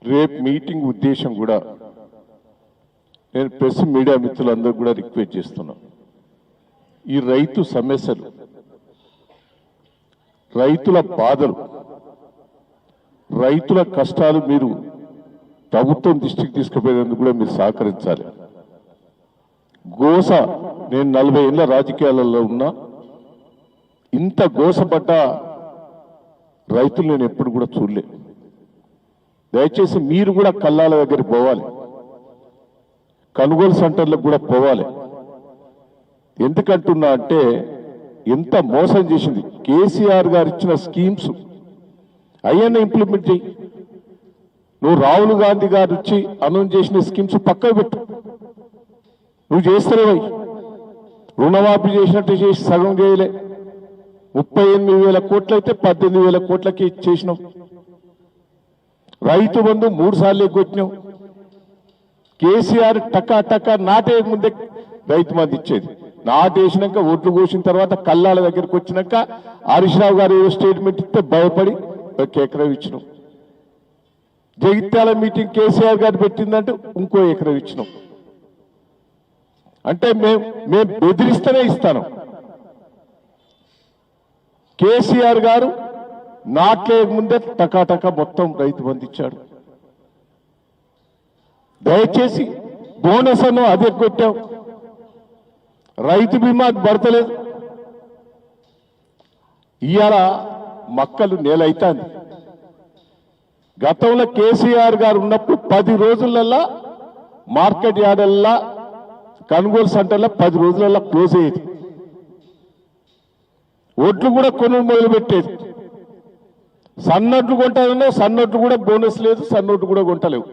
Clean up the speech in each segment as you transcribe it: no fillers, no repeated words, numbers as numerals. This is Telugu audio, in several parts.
రేపు మీటింగ్ ఉద్దేశం కూడా నేను ప్రెస్ మీడియా మిత్రులందరూ కూడా రిక్వెస్ట్ చేస్తున్నాను. ఈ రైతు సమస్యలు, రైతుల బాధలు, రైతుల కష్టాలు మీరు ప్రభుత్వం దృష్టికి తీసుకుపోయేందుకు కూడా మీరు సహకరించాలి. గోస, నేను 40 ఏళ్ల రాజకీయాలలో ఉన్నా, ఇంత గోసపడ్డ రైతులు నేను ఎప్పుడు కూడా చూడలే. దయచేసి మీరు కూడా కల్లాల దగ్గరికి పోవాలి, కొనుగోలు సెంటర్లకు కూడా పోవాలి. ఎందుకంటున్నా అంటే ఎంత మోసం చేసింది. కేసీఆర్ గారు ఇచ్చిన స్కీమ్స్ అయ్యన్న ఇంప్లిమెంట్ చేయి. నువ్వు రాహుల్ గాంధీ గారు వచ్చి అనౌన్స్ చేసిన స్కీమ్స్ పక్కకు పెట్టు. నువ్వు చేస్తలేవై, రుణమాఫీ చేసినట్టు చేసి సగం చేయలే. 38,000 కోట్లు అయితే 18,000 కోట్లకి చేసినావు. రైతు బంధు 3 సార్లు ఎగ్గొట్టినావు. కేసీఆర్ టకా టకా నాటే ముందే రైతు మంది ఇచ్చేది. నాటేసినాక ఓట్లు కోసిన తర్వాత కల్లాల దగ్గరికి వచ్చినాక హరీష్ రావు గారు ఏదో స్టేట్మెంట్ ఇస్తే భయపడి ఒక ఎకరం ఇచ్చినాం. జగిత్యాల మీటింగ్ కేసీఆర్ గారు పెట్టిందంటే ఇంకో ఎకరం ఇచ్చినాం. అంటే మేము బెదిరిస్తేనే ఇస్తాను. కేసీఆర్ గారు నాట్లే ముందే టకాటకా మొత్తం రైతు బంధు ఇచ్చాడు. దయచేసి బోనస్ అను అదే కొట్టాం, రైతు బీమా పడతలేదు. ఇవాళ మక్కలు నేలైతాంది. గతంలో కేసీఆర్ గారు ఉన్నప్పుడు 10 రోజులల్లా మార్కెట్ యార్డల్లా కొనుగోలు సెంటర్లో 10 రోజులల్లా క్లోజ్ అయ్యేది. ఒడ్లు కూడా కొనుగోలు మొదలు పెట్టేది. సన్నొడ్లు కొంటానన్నా సన్నొడ్లు కూడా బోనస్ లేదు, సన్నొడ్లు కూడా కొంటలేవు.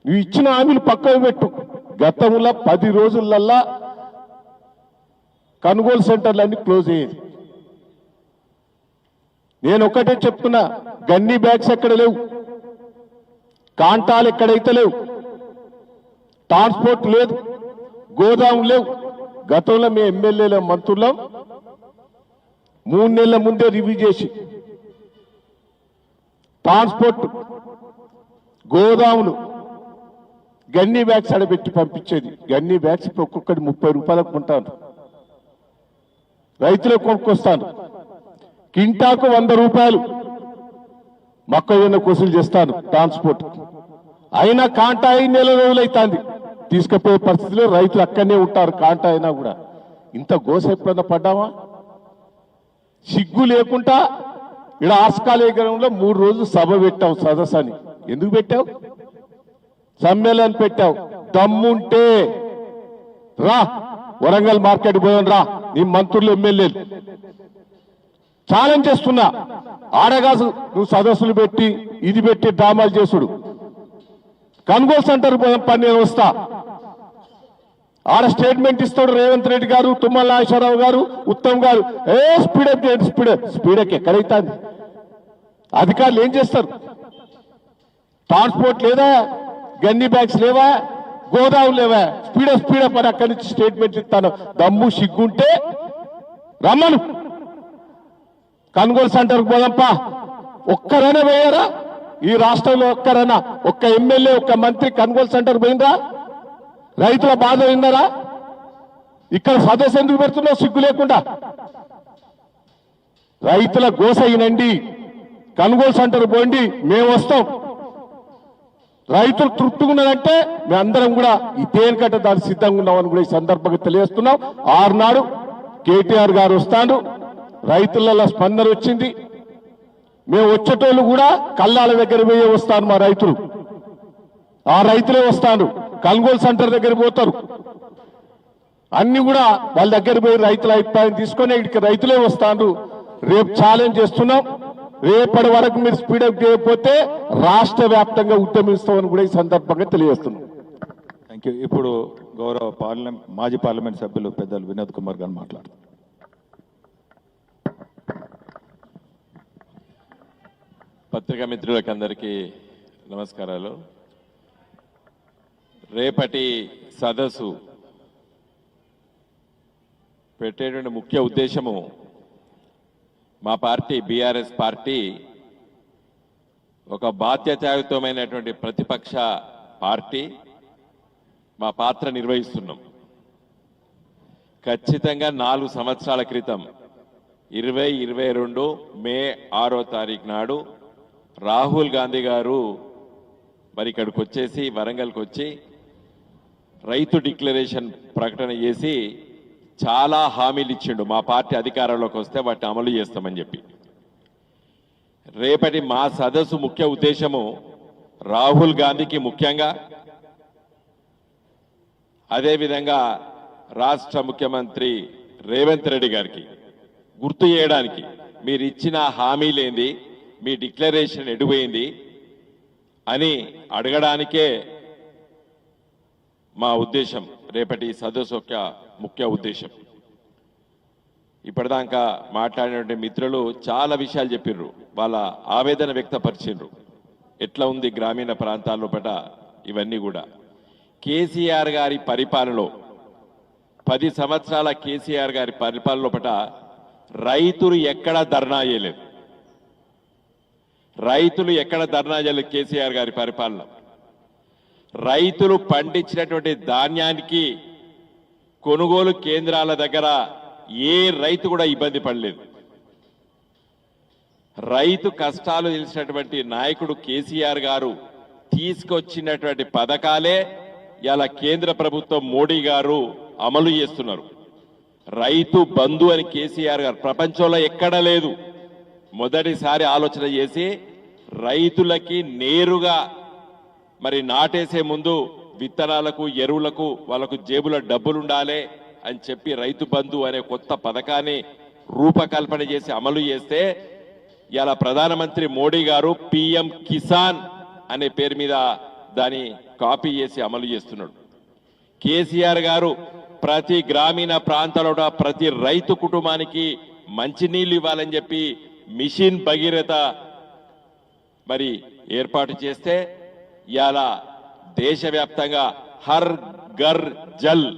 నువ్వు ఇచ్చిన హామీలు పక్కకు పెట్టు. గతంలో 10 రోజులల్లా కొనుగోలు సెంటర్లన్నీ క్లోజ్ అయ్యేది. నేను ఒకటే చెప్తున్నా, గన్నీ బ్యాగ్స్ ఎక్కడ లేవు, కాంటాలు ఎక్కడైతే లేవు, ట్రాన్స్పోర్ట్ లేదు, గోదాం లేవు. గతంలో మీ ఎమ్మెల్యేల మంత్రులం 3 నెలల ముందే రివ్యూ చేసి ట్రాన్స్పోర్ట్, గోదాములు, గన్నీ బ్యాగ్స్ అడబెట్టి పంపించేది. గన్నీ బ్యాగ్స్ ఇప్పుడు ఒక్కొక్కటి 30 రూపాయలకు కొంటాను. రైతులకు కొనుక్కొస్తాను. కింటాకు 100 రూపాయలు మొక్కజొన్న కొసులు చేస్తాను ట్రాన్స్పోర్ట్. అయినా కాంటా 5 నెలల రోజులైతుంది. తీసుకుపోయే పరిస్థితిలో రైతులు అక్కడనే ఉంటారు. కాంటా అయినా కూడా ఇంత గోస ఎప్పుడన్నా పడ్డామా? సిగ్గు లేకుండా ఇక్కడ ఆస్కాలేగ్రంలో 3 రోజులు సభ పెట్టావు, సదస్సు అని. ఎందుకు పెట్టావు? సమ్మేళనం పెట్టావు. దమ్ముంటే రా, వరంగల్ మార్కెట్ పోయాను రా, నీ మంత్రులు ఎమ్మెల్యేలు ఛాలెంజ్ చేస్తున్నా. ఆడగాసు నువ్వు సదస్సులు పెట్టి ఇది పెట్టి డ్రామాలు చేసుడు. కొనుగోలు సెంటర్ పని నేను వస్తా. ఆడ స్టేట్మెంట్ ఇస్తాడు రేవంత్ రెడ్డి గారు, తుమ్మల నాగేశ్వరరావు గారు, ఉత్తమ్ గారు. స్పీడప్ ఎక్కడైతుంది? అధికారులు ఏం చేస్తారు? ట్రాన్స్పోర్ట్ లేదా, గన్నీ బ్యాగ్స్ లేవా, గోదావరి లేవా? స్పీడప్ అని అక్కడి నుంచి స్టేట్మెంట్ ఇస్తాను. దమ్ము సిగ్గుంటే రమ్మను, కొనుగోలు సెంటర్కి పోదంపా. ఒక్కరైనా పోయారా ఈ రాష్ట్రంలో? ఒక్కరైనా ఒక్క ఎమ్మెల్యే, ఒక్క మంత్రి కొనుగోలు సెంటర్ పోయిందా? రైతుల బాధ విన్నారా? ఇక్కడ సదస్సు ఎందుకు పెడుతున్నావు సిగ్గు లేకుండా? రైతుల గోస అయినండి, కొనుగోలు సెంటర్ పోండి, మేము వస్తాం. రైతులు తృప్తిగా ఉన్నారంటే మేమందరం కూడా దేనికంటే దానికి సిద్ధంగా ఉన్నామని కూడా ఈ సందర్భంగా తెలియజేస్తున్నాం. ఆరునాడు కేటీఆర్ గారు వస్తాడు, రైతులలో స్పందన వచ్చింది. మేము వచ్చేటోళ్ళు కూడా కల్లాల దగ్గర పోయే వస్తాను. మా రైతులు, ఆ రైతులే వస్తాను, కొనుగోలు సెంటర్ దగ్గర పోతారు. అన్ని కూడా వాళ్ళ దగ్గర పోయి రైతుల అభిప్రాయం తీసుకొని ఇక్కడికి రైతులే వస్తాను. రేపు ఛాలెంజ్ చేస్తున్నాం. రేపటి వరకు మీరు స్పీడప్ చేయకపోతే రాష్ట్ర వ్యాప్తంగా ఉద్యమిస్తామని కూడా ఈ సందర్భంగా తెలియజేస్తున్నాం. Thank you. ఇప్పుడు గౌరవ మాజీ పార్లమెంట్ సభ్యులు పెద్దలు వినోద్ కుమార్ గారు మాట్లాడుతున్నారు. పత్రికా మిత్రులకు అందరికీ నమస్కారాలు. రేపటి సదస్సు పెట్టేటువంటి ముఖ్య ఉద్దేశము మా పార్టీ బీఆర్ఎస్ పార్టీ ఒక బాధ్యతాయుతమైనటువంటి ప్రతిపక్ష పార్టీ మా పాత్ర నిర్వహిస్తున్నాం. ఖచ్చితంగా 4 సంవత్సరాల క్రితం 2022 మే 6వ తారీఖు నాడు రాహుల్ గాంధీ గారు మరి ఇక్కడికి వచ్చేసి వరంగల్కి వచ్చి రైతు డిక్లరేషన్ ప్రకటన చేసి చాలా హామీలు ఇచ్చిండు. మా పార్టీ అధికారంలోకి వస్తే వాటిని అమలు చేస్తామని చెప్పి. రేపటి మా సదస్సు ముఖ్య ఉద్దేశము రాహుల్ గాంధీకి ముఖ్యంగా, అదేవిధంగా రాష్ట్ర ముఖ్యమంత్రి రేవంత్ రెడ్డి గారికి గుర్తు చేయడానికి, మీరు ఇచ్చిన హామీలేంది, మీ డిక్లరేషన్ ఎటుపోయింది అని అడగడానికే మా ఉద్దేశం, రేపటి సదస్సు యొక్క ముఖ్య ఉద్దేశం. ఇప్పటిదాకా మాట్లాడినటువంటి మిత్రులు చాలా విషయాలు చెప్పిర్రు, వాళ్ళ ఆవేదన వ్యక్తపరిచిండ్రు. ఎట్లా ఉంది గ్రామీణ ప్రాంతాల్లో పట ఇవన్నీ కూడా. కేసీఆర్ గారి పరిపాలనలో 10 సంవత్సరాల కేసీఆర్ గారి పరిపాలనలో పట రైతులు ఎక్కడ ధర్నా చేయలేదు. రైతులు ఎక్కడ ధర్నా చేయలేదు కేసీఆర్ గారి పరిపాలన. రైతులు పండించినటువంటి ధాన్యానికి కొనుగోలు కేంద్రాల దగ్గర ఏ రైతు కూడా ఇబ్బంది పడలేదు. రైతు కష్టాలు తెలిసినటువంటి నాయకుడు కేసీఆర్ గారు తీసుకొచ్చినటువంటి పథకాలే ఇలా కేంద్ర ప్రభుత్వం మోడీ గారు అమలు చేస్తున్నారు. రైతు బంధు అని కేసీఆర్ గారు ప్రపంచంలో ఎక్కడా లేదు. మొదటిసారి ఆలోచన చేసి రైతులకి నేరుగా మరి నాటేసే ముందు విత్తనాలకు, ఎరువులకు వాళ్ళకు జేబులో డబ్బులు ఉండాలి అని చెప్పి రైతు బంధు అనే కొత్త పథకాన్ని రూపకల్పన చేసి అమలు చేస్తే ఇలా ప్రధానమంత్రి మోడీ గారు పిఎం కిసాన్ అనే పేరు మీద దాన్ని కాపీ చేసి అమలు చేస్తున్నాడు. కేసీఆర్ గారు ప్రతి గ్రామీణ ప్రాంతాల్లో ప్రతి రైతు కుటుంబానికి మంచినీళ్లు ఇవ్వాలని చెప్పి మిషన్ భగీరథ మరి ఏర్పాటు చేస్తే ఇవాళ దేశవ్యాప్తంగా హర్ ఘర్ జల్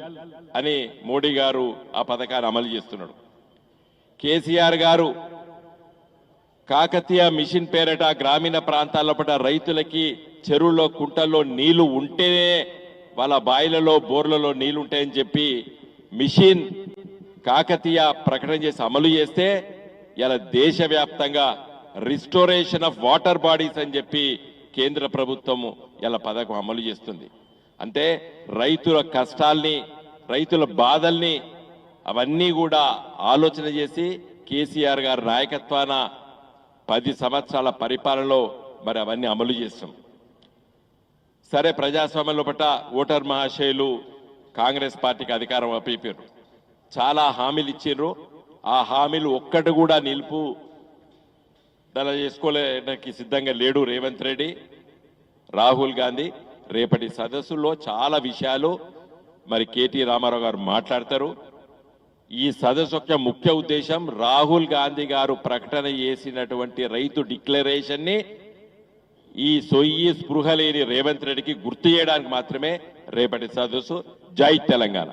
అని మోడీ గారు ఆ పథకాన్ని అమలు చేస్తున్నాడు. కేసీఆర్ గారు కాకతీయ మిషన్ పేరిట గ్రామీణ ప్రాంతాల్లో పట రైతులకి చెరువుల్లో, కుంటల్లో నీళ్లు ఉంటేనే వాళ్ళ బాయిలలో, బోర్లలో నీళ్లు ఉంటాయని చెప్పి మిషన్ కాకతీయ ప్రకటన చేసి అమలు చేస్తే ఇలా దేశవ్యాప్తంగా రిస్టోరేషన్ ఆఫ్ వాటర్ బాడీస్ అని చెప్పి కేంద్ర ప్రభుత్వం ఇలా పథకం అమలు చేస్తుంది. అంటే రైతుల కష్టాల్ని, రైతుల బాధల్ని అవన్నీ కూడా ఆలోచన చేసి కేసీఆర్ గారి నాయకత్వాన 10 సంవత్సరాల పరిపాలనలో మరి అవన్నీ అమలు చేస్తాం. సరే, ప్రజాస్వామ్యంలో పట్ల ఓటర్ మహాశయులు కాంగ్రెస్ పార్టీకి అధికారం అప్పీపారు. చాలా హామీలు ఇచ్చిండ్రు. ఆ హామీలు ఒక్కటి కూడా నిలుపు దళ చేసుకోలేడానికి సిద్ధంగా లేడు రేవంత్ రెడ్డి, రాహుల్ గాంధీ. రేపటి సదస్సులో చాలా విషయాలు మరి కేటీ రామారావు గారు మాట్లాడతారు. ఈ సదస్సు యొక్క ముఖ్య ఉద్దేశం రాహుల్ గాంధీ గారు ప్రకటన చేసినటువంటి రైతు డిక్లరేషన్ ని ఈ సొయ్యి స్పృహ లేని రేవంత్ రెడ్డికి గుర్తు చేయడానికి మాత్రమే రేపటి సదస్సు. జై తెలంగాణ.